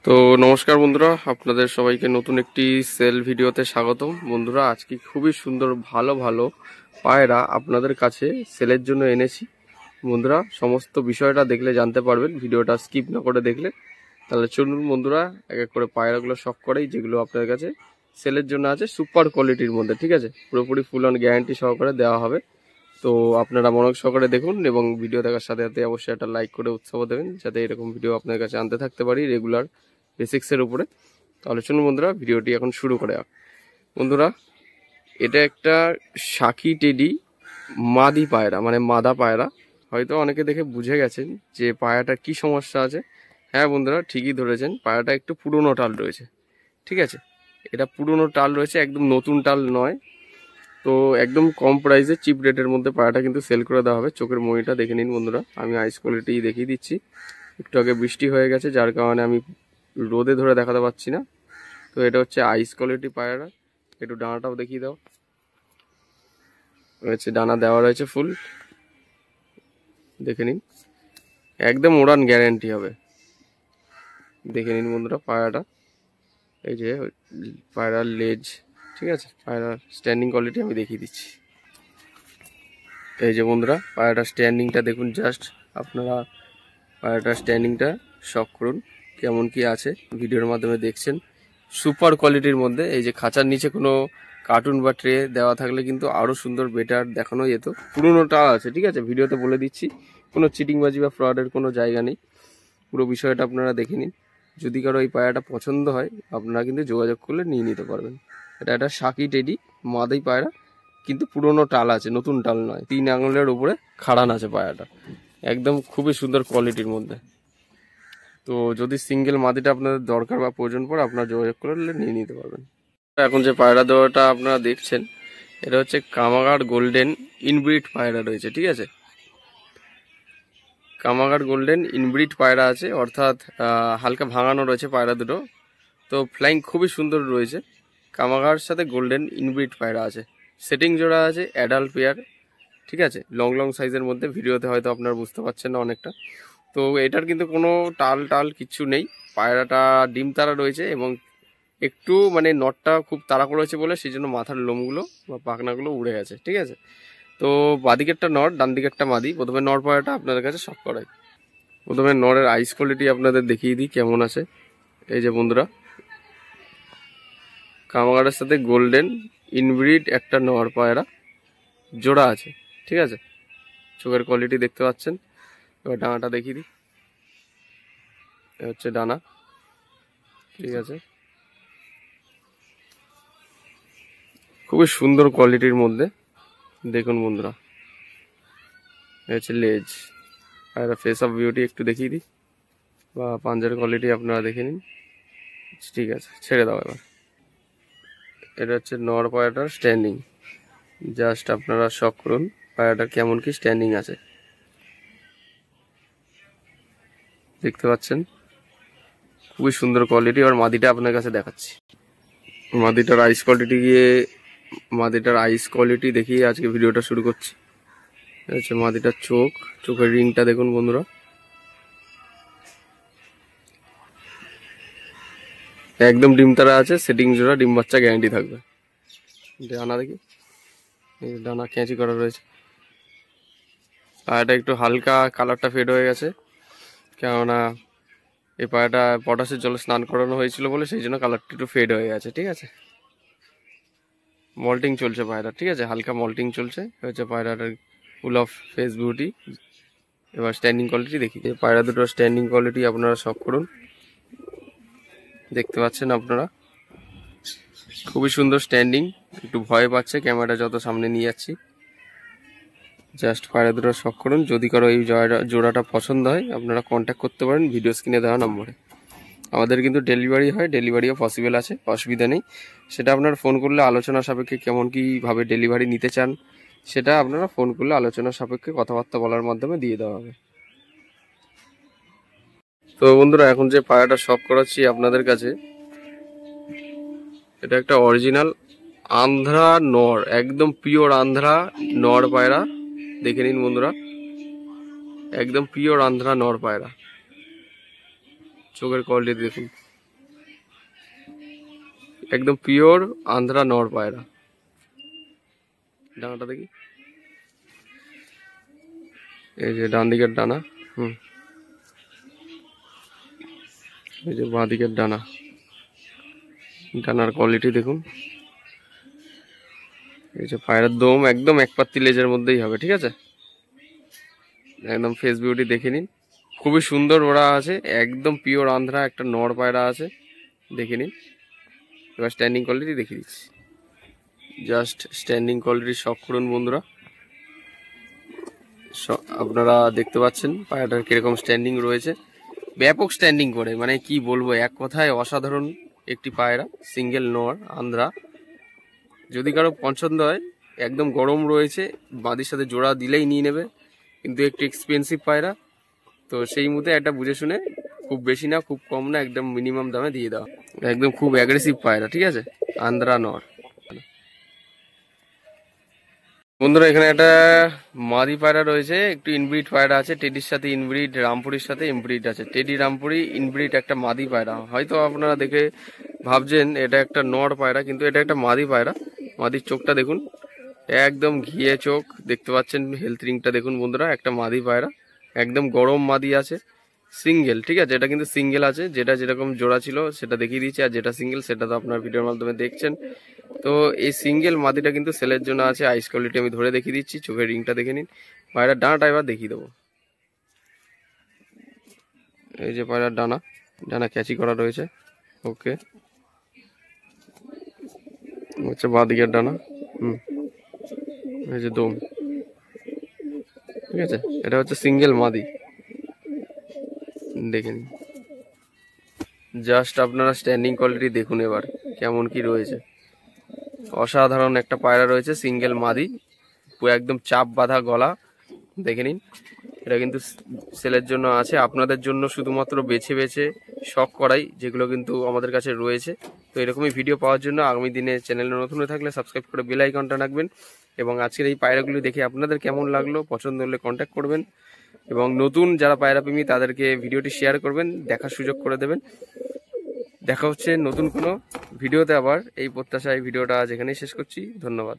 তো নমস্কার বন্ধুরা, আপনাদের সবাইকে নতুন একটি সেল ভিডিওতে স্বাগতম। বন্ধুরা, আজকে খুবই সুন্দর ভালো ভালো পায়রা আপনাদের কাছে সেলের জন্য এনেছি। বন্ধুরা, সমস্ত বিষয়টা দেখলে জানতে পারবেন, ভিডিওটা স্কিপ না করে দেখলে। তাহলে চলুন বন্ধুরা, এক এক করে পায়রাগুলো শখ করেই, যেগুলো আপনাদের কাছে সেলের জন্য আছে সুপার কোয়ালিটির মধ্যে। ঠিক আছে, পুরোপুরি ফুল অন গ্যারান্টি সহকারে দেওয়া হবে। তো আপনারা মনোযোগ সহকারে দেখুন এবং ভিডিও দেখার সাথে সাথে অবশ্যই একটা লাইক করে উৎসাহ দেবেন, যাতে এরকম ভিডিও আপনার কাছে আনতে থাকতে পারি রেগুলার বেসিক্সের উপরে। তাহলে চলুন বন্ধুরা, ভিডিওটি এখন শুরু করে। বন্ধুরা, এটা একটা শাকি টেডি মাদি পায়রা, মানে মাদা পায়রা। হয়তো অনেকে দেখে বুঝে গেছেন যে পায়রাটার কি সমস্যা আছে। হ্যাঁ বন্ধুরা, ঠিকই ধরেছেন, পায়রাটা একটু পুরনো টাল রয়েছে। ঠিক আছে, এটা পুরনো টাল রয়েছে, একদম নতুন টাল নয়। তো একদম কম প্রাইসে চিপ রেটের মধ্যে পায়রাটা কিন্তু সেল করে দেওয়া হবে। চোখের মনিটা দেখে নিন বন্ধুরা, আমি আইস কোয়ালিটি দেখিয়ে দিচ্ছি। একটু আগে বৃষ্টি হয়ে গেছে, যার কারণে আমি রোদে ধরে দেখাতে পারছি না। তো এটা হচ্ছে আইস কোয়ালিটি পায়রা। একটু ডানাটাও দেখিয়ে দাও। হচ্ছে ডানা দেওয়া রয়েছে ফুল, দেখে নিন, একদম উড়ান গ্যারান্টি হবে। দেখে নিন বন্ধুরা পায়রাটা, এই যে পায়রার লেজ। ঠিক আছে, পায়রার স্ট্যান্ডিং কোয়ালিটি আমি দেখিয়ে দিচ্ছি। এই যে বন্ধুরা, পায়রাটার স্ট্যান্ডিংটা দেখুন। জাস্ট আপনারা পায়রাটার স্ট্যান্ডিংটা শখ করুন, কেমন কি আছে ভিডিওর মাধ্যমে দেখছেন। সুপার কোয়ালিটির মধ্যে। এই যে খাঁচার নিচে কোনো কার্টুন বা ট্রে দেওয়া থাকলে কিন্তু আরও সুন্দর বেটার দেখানো যেত। পুরোনোটা আছে, ঠিক আছে, ভিডিওতে বলে দিচ্ছি, কোনো চিটিংবাজি বা ফ্রডের কোনো জায়গা নেই। পুরো বিষয়টা আপনারা দেখে নিন। যদি কারো এই পায়রাটা পছন্দ হয়, আপনারা কিন্তু যোগাযোগ করলে নিয়ে নিতে পারবেন। এটা একটা শাকি টেডি মাদাই পায়রা, কিন্তু পুরোনো টাল আছে, নতুন টাল নয়। 3 আঙুলের উপরে খাড়ান আছে পায়রাটা, একদম খুবই সুন্দর কোয়ালিটির মধ্যে। তো যদি সিঙ্গেল মাদিটা আপনাদের দরকার বা প্রয়োজন পড়ে, আপনারা যোগাযোগ করলে নিয়ে নিতে পারবেন। এখন যে পায়রা দেওয়াটা আপনারা দেখছেন, এটা হচ্ছে কামাগার গোল্ডেন ইনব্রিড পায়রা রয়েছে। ঠিক আছে, কামাগার গোল্ডেন ইনব্রিড পায়রা আছে, অর্থাৎ হালকা ভাঙানো রয়েছে পায়রা দুটো। তো ফ্লাইং খুবই সুন্দর রয়েছে। কামাগার সাথে গোল্ডেন ইনব্রিড পায়রা আছে, সেটিং জোড়া আছে, অ্যাডাল্ট পেয়ার। ঠিক আছে, লং লং সাইজের মধ্যে। ভিডিওতে হয়তো আপনারা বুঝতে পারছেন না অনেকটা। তো এটার কিন্তু কোনো টাল টাল কিচ্ছু নেই। পায়রাটা ডিম তারা রয়েছে এবং একটু মানে নটটা খুব তাড়া করেছে বলে সেই জন্য মাথার লোমগুলো বা পাখনাগুলো উড়ে গেছে। ঠিক আছে, তো বাদিকেরটা নর, ডান দিকেরটা মাদি। প্রথমে নর পায়রাটা আপনাদের কাছে শখ করাই। প্রথমে নরের আইস কোয়ালিটি আপনাদের দেখিয়ে দিই কেমন আছে। এই যে বন্ধুরা, কামাগারের সাথে গোল্ডেন ইনব্রিড একটা নর পায়রা জোড়া আছে। ঠিক আছে, চোখের কোয়ালিটি দেখতে পাচ্ছেন। এবার ডানাটা দেখিয়ে দিই, এ হচ্ছে ডানা। ঠিক আছে, খুবই সুন্দর কোয়ালিটির মধ্যে। দেখুন বন্ধুরা, এ হচ্ছে লেজ। আর ফেস অফ বিউটি একটু দেখিয়ে দিই, বা পাঞ্জার কোয়ালিটি আপনারা দেখে নিন। ঠিক আছে, ছেড়ে দাও এবার। এটা হচ্ছে নর পায়রাটার স্ট্যান্ডিং। জাস্ট আপনারা শখ করুন পায়রাটার কেমন কি স্ট্যান্ডিং আছে, দেখতে পাচ্ছেন, খুবই সুন্দর কোয়ালিটি। আর মাদিটা আপনার কাছে দেখাচ্ছি। মাদিটার আইস কোয়ালিটি দেখিয়ে আজকে ভিডিওটা শুরু করছি। হচ্ছে মাদিটার চোখের রিংটা দেখুন বন্ধুরা, একদম ডিম তারা আছে, সেটিং জোড়া, ডিম বাচ্চা গ্যারান্টি থাকবে। ডানা দেখি, এই ডানা ক্যাঁচি করা রয়েছে। আর এটা একটু হালকা কালারটা ফেড হয়ে গেছে, কেননা এই পায়রাটা পটাশের জলে স্নান করানো হয়েছিল বলে সেই জন্য কালারটা একটু ফেড হয়ে গেছে। ঠিক আছে, মল্টিং চলছে পায়রা। ঠিক আছে, হালকা মল্টিং চলছে। হচ্ছে পায়রাটার ফুল অফ ফেস বিউটি। এবার স্ট্যান্ডিং কোয়ালিটি দেখি। এই পায়রা দুটোর স্ট্যান্ডিং কোয়ালিটি আপনারা শখ করুন, দেখতে পাচ্ছেন আপনারা, খুবই সুন্দর স্ট্যান্ডিং। একটু ভয় পাচ্ছে ক্যামেরাটা যত সামনে নিয়ে যাচ্ছি। জাস্ট পায়রা দুটো শখ করুন। যদি কারো এই জোড়াটা পছন্দ হয়, আপনারা কন্ট্যাক্ট করতে পারেন ভিডিও স্ক্রিনে দেওয়া নম্বরে। আমাদের কিন্তু ডেলিভারি হয়, ডেলিভারিও পসিবল আছে, অসুবিধা নেই। সেটা আপনারা ফোন করলে আলোচনা সাপেক্ষে কেমন কীভাবে ডেলিভারি নিতে চান, সেটা আপনারা ফোন করলে আলোচনা সাপেক্ষে কথাবার্তা বলার মাধ্যমে দিয়ে দেওয়া হবে। তো বন্ধুরা, এখন যে পায়রাটা শখ করাচ্ছি আপনাদের কাছে, এটা একটা অরিজিনাল আন্ধ্রা নর, একদম পিওর আন্ধ্রা নর পায়রা। দেখে নিন বন্ধুরা, একদম পিওর আন্ধ্রা নর পায়রা। চোখের কোয়ালিটি দেখুন, একদম পিওর আন্ধ্রা নর পায়রা। ডানাটা দেখি, এই যে ডান দিকের ডানা, এই যে বাঁ দিকের ডানা, ডানার কোয়ালিটি দেখুন। এই যে পায়রার দম একদম এক পাত্তি লেজের মধ্যেই হবে, ঠিক আছে, একদম ফেস বিউটি দেখে নিন, খুবই সুন্দর ওরা আছে, একদম পিওর আন্ধ্রা একটা নর পায়রা আছে, দেখে নিন। এবার স্ট্যান্ডিং কোয়ালিটি দেখিয়ে দিচ্ছি, জাস্ট স্ট্যান্ডিং কোয়ালিটি শখ করুন বন্ধুরা। আপনারা দেখতে পাচ্ছেন পায়রাটার কিরকম স্ট্যান্ডিং রয়েছে, ব্যাপক স্ট্যান্ডিং করে, মানে কি বলবো, এক কথায় অসাধারণ একটি পায়রা, সিঙ্গেল নর আন্ধ্রা। যদি কারো পছন্দ হয়, একদম গরম রয়েছে, বাঁধির সাথে জোড়া দিলেই নিয়ে নেবে, কিন্তু একটু এক্সপেন্সিভ পায়রা, তো সেই মুহূর্তে একটা বুঝে শুনে, খুব বেশি না খুব কম না, একদম মিনিমাম দামে দিয়ে দাও, একদম খুব অ্যাগ্রেসিভ পায়রা, ঠিক আছে, আন্ধ্রা নর। বন্ধুরা এখানে একটা মাদি পায়রা রয়েছে, একটু ইনব্রিড পায়রা আছে, টেডির সাথে ইনব্রিড, রামপুরির সাথে ইনব্রিড আছে, টেডি রামপুরি ইনব্রিড একটা মাদি পায়রা। হয়তো আপনারা দেখে ভাবছেন এটা একটা নর পায়রা, কিন্তু এটা একটা মাদি পায়রা। মাদির চোখটা দেখুন, একদম ঘিয়ে চোখ দেখতে পাচ্ছেন, হেলথ রিংটা দেখুন বন্ধুরা, একটা মাদি পায়রা, একদম গরম মাদি আছে, সিঙ্গেল, ঠিক আছে, এটা কিন্তু সিঙ্গেল আছে, যেটা যেরকম জোড়া ছিল সেটা দেখিয়ে দিচ্ছি, আর যেটা সিঙ্গেল সেটা তো আপনার ভিডিওর মাধ্যমে দেখছেন। তো এই সিঙ্গেল মাদিটা কিন্তু সেলের জন্য আছে, আইস কোয়ালিটি আমি ধরে দেখিয়ে দিচ্ছি, চোখের রিংটা দেখে নিন, পায়রার ডানাটা এবার দেখিয়ে দেবো। এই যে পায়রার ডানা, ডানা ক্যাচি করা রয়েছে, ওকে, হচ্ছে বাঁ দিকের ডানা, এই যে দম, ঠিক আছে, এটা হচ্ছে সিঙ্গেল মাদি, দেখে নিন। জাস্ট আপনারা স্ট্যান্ডিং কোয়ালিটি দেখুন এবার কেমন কি রয়েছে, অসাধারণ একটা পায়রা রয়েছে, সিঙ্গেল মাদি, একদম চাপ বাঁধা গলা, দেখে নিন। এটা কিন্তু সেলের জন্য আছে, আপনাদের জন্য শুধুমাত্র বেছে বেছে শখ করাই, যেগুলো কিন্তু আমাদের কাছে রয়েছে। তো এরকমই ভিডিও পাওয়ার জন্য আগামী দিনে চ্যানেলে নতুন হয়ে থাকলে সাবস্ক্রাইব করে বেল আইকনটা রাখবেন, এবং আজকের এই পায়রাগুলি দেখে আপনাদের কেমন লাগলো, পছন্দ হলে কন্ট্যাক্ট করবেন, এবং নতুন যারা পায়রা প্রেমী তাদেরকে ভিডিওটি শেয়ার করবেন, দেখার সুযোগ করে দেবেন। দেখা হচ্ছে নতুন কোনো ভিডিওতে আবার, এই প্রত্যাশায় ভিডিওটা আজ এখানেই শেষ করছি, ধন্যবাদ।